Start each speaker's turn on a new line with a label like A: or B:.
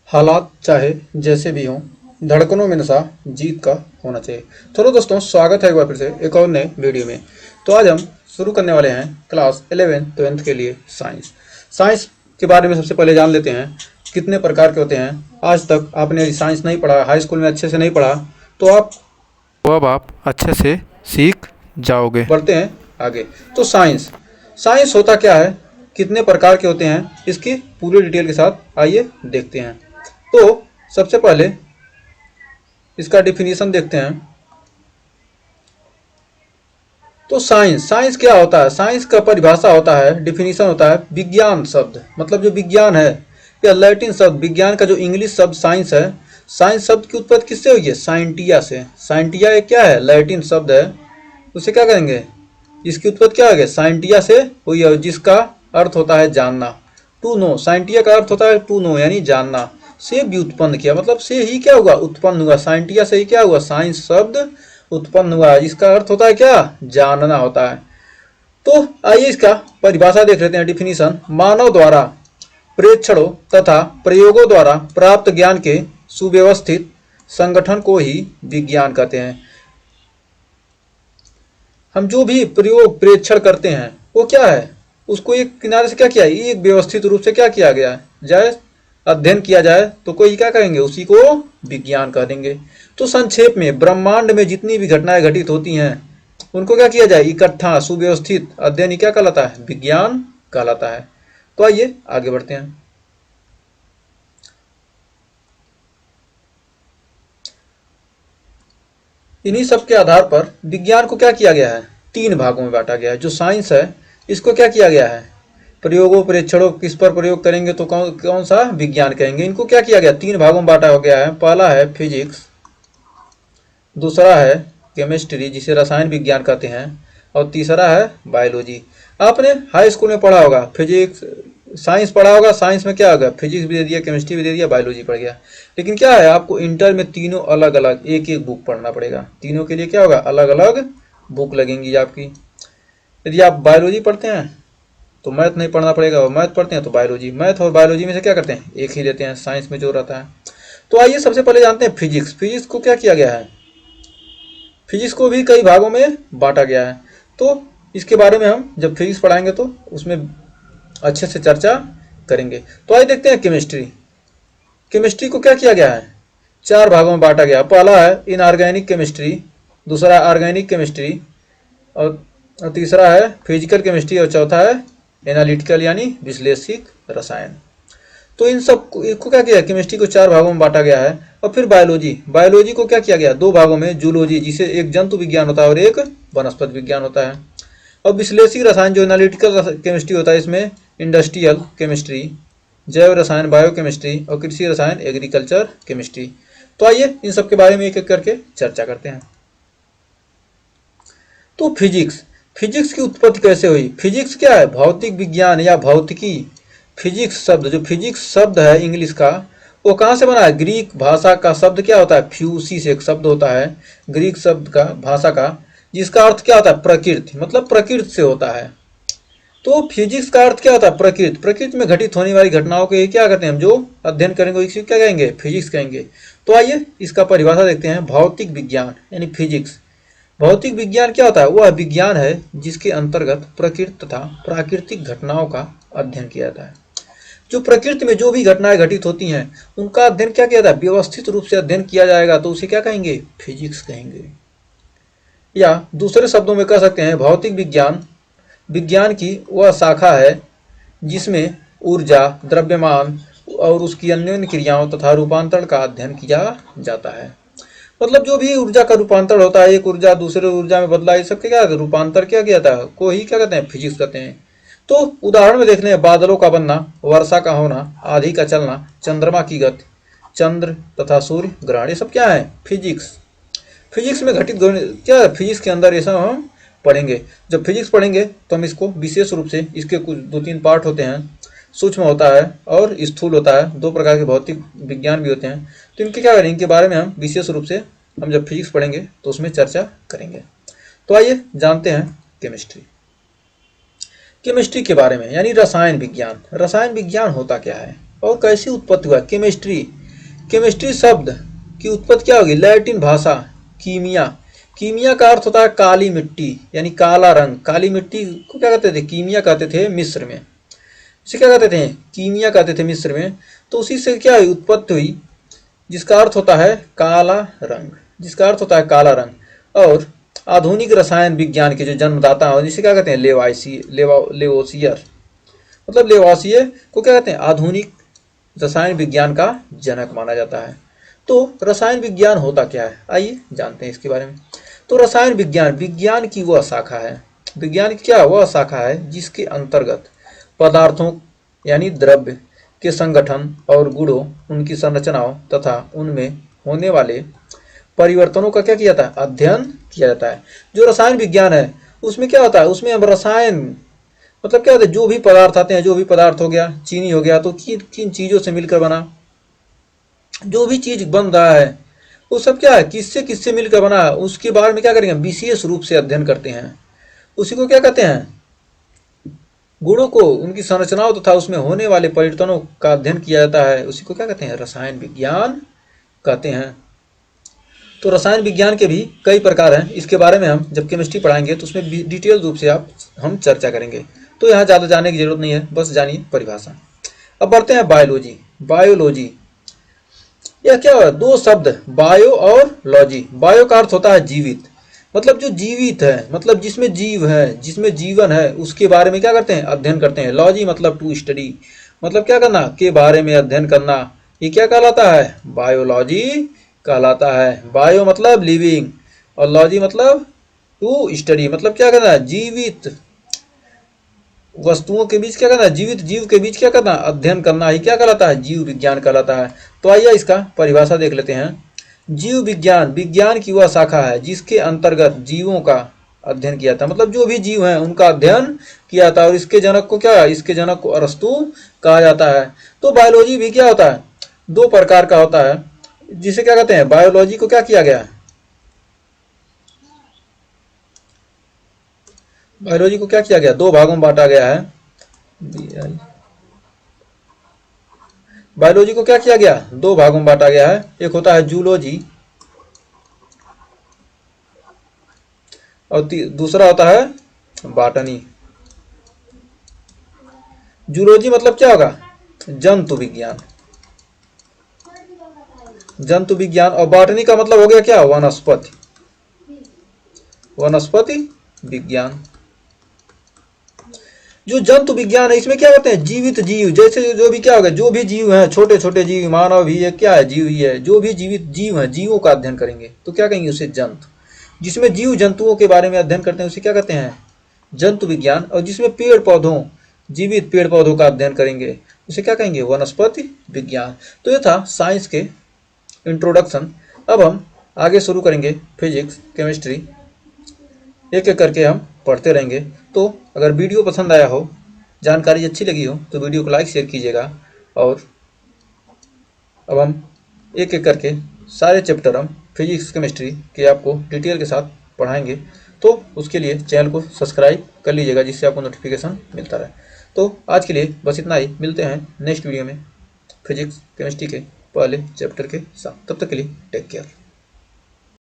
A: हालात चाहे जैसे भी हों, धड़कनों में नशा जीत का होना चाहिए। चलो दोस्तों, स्वागत है एक बार फिर से एक और नए वीडियो में। तो आज हम शुरू करने वाले हैं क्लास 11 12th के लिए साइंस। साइंस के बारे में सबसे पहले जान लेते हैं कितने प्रकार के होते हैं। आज तक आपने साइंस नहीं पढ़ा, हाई स्कूल में अच्छे से नहीं पढ़ा, तो अब आप अच्छे से सीख जाओगे। बढ़ते हैं आगे। तो साइंस साइंस होता क्या है, कितने प्रकार के होते हैं, इसकी पूरी डिटेल के साथ आइए देखते हैं। तो सबसे पहले इसका डिफिनीशन देखते हैं। तो साइंस साइंस क्या होता है? साइंस का परिभाषा होता है, डिफिनीशन होता है विज्ञान शब्द, मतलब जो विज्ञान है या लैटिन शब्द, विज्ञान का जो इंग्लिश शब्द साइंस है। साइंस शब्द की उत्पत्ति किससे हुई है? साइंटिया से। साइंटिया एक क्या है? लैटिन शब्द है। उसे क्या करेंगे? इसकी उत्पत्ति क्या है? साइंटिया से हुई है, जिसका अर्थ होता है जानना, टू नो। साइंटिया का अर्थ होता है टू नो, यानी जानना। से व्युत्पन्न किया, मतलब से ही क्या हुआ? उत्पन्न हुआ। साइंटिया से ही क्या हुआ? साइंस शब्द उत्पन्न हुआ, जिसका अर्थ होता है क्या? जानना होता है। तो आइए इसका परिभाषा देख लेते हैं, डिफिनीशन। मानव द्वारा प्रेक्षणों तथा प्रयोगों द्वारा प्राप्त ज्ञान के सुव्यवस्थित संगठन को ही विज्ञान कहते हैं। हम जो भी प्रयोग प्रेक्षण करते हैं वो क्या है? उसको एक किनारे से क्या किया है? एक व्यवस्थित रूप से क्या किया गया है, जाए अध्ययन किया जाए तो कोई क्या कहेंगे? उसी को विज्ञान कह देंगे। तो संक्षेप में ब्रह्मांड में जितनी भी घटनाएं घटित होती हैं उनको क्या किया जाए? इकट्ठा सुव्यवस्थित अध्ययन क्या कहलाता है? विज्ञान कहलाता है। तो आइए आगे बढ़ते हैं। इन्हीं सब के आधार पर विज्ञान को क्या किया गया है? तीन भागों में बांटा गया है। जो साइंस है इसको क्या किया गया है? प्रयोगों प्रेक्षणों, किस पर प्रयोग करेंगे तो कौन कौन सा विज्ञान कहेंगे। इनको क्या किया गया? तीन भागों में बांटा हो गया है। पहला है फिजिक्स, दूसरा है केमिस्ट्री जिसे रसायन विज्ञान कहते हैं, और तीसरा है बायोलॉजी। आपने हाई स्कूल में पढ़ा होगा, फिजिक्स साइंस पढ़ा होगा। साइंस में क्या होगा? फिजिक्स भी दे दिया, केमिस्ट्री भी दे दिया, बायोलॉजी पढ़ गया। लेकिन क्या है, आपको इंटर में तीनों अलग अलग एक एक बुक पढ़ना पड़ेगा। तीनों के लिए क्या होगा? अलग अलग बुक लगेंगी आपकी। यदि आप बायोलॉजी पढ़ते हैं तो मैथ नहीं पढ़ना पड़ेगा, और मैथ पढ़ते हैं तो बायोलॉजी। मैथ और बायोलॉजी में से क्या करते हैं? एक ही लेते हैं, साइंस में जो रहता है। तो आइए सबसे पहले जानते हैं फिजिक्स। फिजिक्स को क्या किया गया है? फिजिक्स को भी कई भागों में बांटा गया है। तो इसके बारे में हम जब फिजिक्स पढ़ाएंगे तो उसमें अच्छे से चर्चा करेंगे। तो आइए देखते हैं केमिस्ट्री। केमिस्ट्री को क्या किया गया है? चार भागों में बांटा गया। पहला है इनऑर्गेनिक केमिस्ट्री, दूसरा ऑर्गेनिक केमिस्ट्री, और तीसरा है फिजिकल केमिस्ट्री, और चौथा है एनालिटिकल यानी विश्लेषिक रसायन। तो इन सब को क्या किया? केमिस्ट्री को चार भागों में बांटा गया है। और फिर बायोलॉजी, बायोलॉजी को क्या किया गया? दो भागों में, जूलॉजी जिसे एक जंतु विज्ञान होता है और एक वनस्पति विज्ञान होता है। और विश्लेषिक रसायन जो एनालिटिकल केमिस्ट्री होता है, इसमें इंडस्ट्रियल केमिस्ट्री, जैव रसायन बायोकेमिस्ट्री, और कृषि रसायन एग्रीकल्चर केमिस्ट्री। तो आइए इन सब के बारे में एक एक करके चर्चा करते हैं। तो फिजिक्स, फिजिक्स की उत्पत्ति कैसे हुई? फिजिक्स क्या है? भौतिक विज्ञान या भौतिकी। फिजिक्स शब्द, जो फिजिक्स शब्द है इंग्लिश का, वो कहाँ से बना है? ग्रीक भाषा का शब्द क्या होता है? फ्यूसी से एक शब्द होता है ग्रीक शब्द का, भाषा का, जिसका अर्थ क्या होता है? प्रकृति, मतलब प्रकृति से होता है। तो फिजिक्स का अर्थ क्या होता है? प्रकृति। प्रकृति में घटित होने वाली घटनाओं के क्या कहते हैं? हम जो अध्ययन करेंगे इसे क्या कहेंगे? फिजिक्स कहेंगे। तो आइए इसका परिभाषा देखते हैं। भौतिक विज्ञान यानी फिजिक्स। भौतिक विज्ञान क्या होता है? वह विज्ञान है जिसके अंतर्गत प्रकृति तथा प्राकृतिक घटनाओं का अध्ययन किया जाता है। जो प्रकृति में जो भी घटनाएं घटित होती हैं उनका अध्ययन क्या किया जाता है? व्यवस्थित रूप से अध्ययन किया जाएगा तो उसे क्या कहेंगे? फिजिक्स कहेंगे। या दूसरे शब्दों में कह सकते हैं भौतिक विज्ञान विज्ञान की वह शाखा है जिसमें ऊर्जा, द्रव्यमान और उसकी अन्य क्रियाओं तथा रूपांतरण का अध्ययन किया जाता है। मतलब जो भी ऊर्जा का रूपांतरण होता है, एक ऊर्जा दूसरे ऊर्जा में बदला, ये सब क्या रूपांतर क्या किया जाता है को ही क्या कहते हैं? फिजिक्स कहते हैं। तो उदाहरण में देख लें, बादलों का बनना, वर्षा का होना, आंधी का चलना, चंद्रमा की गति, चंद्र तथा सूर्य ग्रहण, ये सब क्या है? फिजिक्स। फिजिक्स में घटित क्या है? फिजिक्स के अंदर ये सब हम पढ़ेंगे। जब फिजिक्स पढ़ेंगे तो हम इसको विशेष रूप से, इसके कुछ दो तीन पार्ट होते हैं, सूक्ष्म होता है और स्थूल होता है, दो प्रकार के भौतिक विज्ञान भी होते हैं। तो इनके क्या करेंगे? इनके बारे में हम विशेष रूप से हम जब फिजिक्स पढ़ेंगे तो उसमें चर्चा करेंगे। तो आइए जानते हैं केमिस्ट्री। केमिस्ट्री के बारे में यानी रसायन विज्ञान। रसायन विज्ञान होता क्या है और कैसे उत्पत्ति हुआ? केमिस्ट्री केमिस्ट्री शब्द की उत्पत्ति क्या होगी? लैटिन भाषा कीमिया। कीमिया का अर्थ होता है काली मिट्टी यानी काला रंग। काली मिट्टी को क्या कहते थे? कीमिया कहते थे मिस्र में। इसे क्या कहते थे? कीमिया कहते थे मिस्र में। तो उसी से क्या हुई? उत्पत्ति हुई, जिसका अर्थ होता है काला रंग, जिसका अर्थ होता है काला रंग। और आधुनिक रसायन विज्ञान के जो जन्मदाता हैं जिसे क्या कहते हैं? लेवोसियर, मतलब लेवोसियर को क्या कहते हैं? आधुनिक रसायन विज्ञान का जनक माना जाता है। तो रसायन विज्ञान होता क्या है, आइए जानते हैं इसके बारे में। तो रसायन विज्ञान विज्ञान की वह शाखा है, विज्ञान की क्या वह शाखा है जिसके अंतर्गत पदार्थों यानी द्रव्य के संगठन और गुणों, उनकी संरचनाओं तथा उनमें होने वाले परिवर्तनों का क्या किया जाता है? अध्ययन किया जाता है। जो रसायन विज्ञान है उसमें क्या होता है? उसमें हम रसायन मतलब क्या होता है? जो भी पदार्थ आते हैं, जो भी पदार्थ हो गया, चीनी हो गया, तो किन चीजों से मिलकर बना, जो भी चीज बन रहा है वो सब क्या है? किससे किससे मिलकर बना है, उसके बारे में क्या करेंगे? विशेष रूप से अध्ययन करते हैं। उसी को क्या कहते हैं? गुणों को, उनकी संरचनाओं तथा उसमें होने वाले परिवर्तनों का अध्ययन किया जाता है। उसी को क्या कहते हैं? रसायन विज्ञान कहते हैं। तो रसायन विज्ञान के भी कई प्रकार हैं। इसके बारे में हम जब केमिस्ट्री पढ़ाएंगे तो उसमें डिटेल रूप से हम चर्चा करेंगे। तो यहाँ ज़्यादा जानने की जरूरत नहीं है, बस जानिए परिभाषा। अब बढ़ते हैं बायोलॉजी। बायोलॉजी यह क्या है? दो शब्द बायो और लॉजी। बायो का अर्थ होता है जीवित, मतलब जो जीवित है, मतलब जिसमें जीव है, जिसमें जीवन है, उसके बारे में क्या करते हैं? अध्ययन करते हैं। लॉजी मतलब टू स्टडी, मतलब क्या करना? के बारे में अध्ययन करना। ये क्या कहलाता है? बायोलॉजी कहलाता है। बायो मतलब लिविंग और लॉजी मतलब टू स्टडी, मतलब क्या करना है? जीवित वस्तुओं के बीच क्या करना है? जीवित जीव के बीच क्या करना? अध्ययन करना ही क्या कहलाता है? जीव विज्ञान कहलाता है। तो आइए इसका परिभाषा देख लेते हैं। जीव विज्ञान विज्ञान की वह शाखा है जिसके अंतर्गत जीवों का अध्ययन किया था, मतलब जो भी जीव हैं उनका अध्ययन किया था। और इसके जनक को क्या? इसके जनक को अरस्तु कहा जाता है। तो बायोलॉजी भी क्या होता है? दो प्रकार का होता है, जिसे क्या कहते हैं? बायोलॉजी को क्या किया गया है? बायोलॉजी को क्या किया गया? दो भागों में बांटा गया है। बायोलॉजी को क्या किया गया? दो भागों में बांटा गया है। एक होता है जूलॉजी और दूसरा होता है बॉटनी। जूलॉजी मतलब क्या होगा? जंतु विज्ञान, जंतु विज्ञान। और बॉटनी का मतलब हो गया क्या? वनस्पति, वनस्पति विज्ञान। जो जंतु विज्ञान है इसमें क्या होते हैं? जीवित जीव, जैसे जो भी क्या होगा? जो भी जीव हैं, छोटे छोटे जीव, मानव भी है, क्या है? जीव ही है। जो भी जीवित जीव हैं, जीवों का अध्ययन करेंगे तो क्या कहेंगे? उसे जंतु। जिसमें जीव जंतुओं के बारे में अध्ययन करते हैं उसे क्या कहते हैं? जंतु विज्ञान। और जिसमें पेड़ पौधों, जीवित पेड़ पौधों का अध्ययन करेंगे उसे क्या कहेंगे? वनस्पति विज्ञान। तो ये था साइंस के इंट्रोडक्शन। अब हम आगे शुरू करेंगे फिजिक्स, केमिस्ट्री, एक एक करके हम पढ़ते रहेंगे। तो अगर वीडियो पसंद आया हो, जानकारी अच्छी लगी हो तो वीडियो को लाइक शेयर कीजिएगा। और अब हम एक एक करके सारे चैप्टर हम फिजिक्स केमिस्ट्री के आपको डिटेल के साथ पढ़ाएंगे। तो उसके लिए चैनल को सब्सक्राइब कर लीजिएगा जिससे आपको नोटिफिकेशन मिलता रहे। तो आज के लिए बस इतना ही, मिलते हैं नेक्स्ट वीडियो में फिजिक्स केमिस्ट्री के पहले चैप्टर के साथ। तब तक के लिए टेक केयर।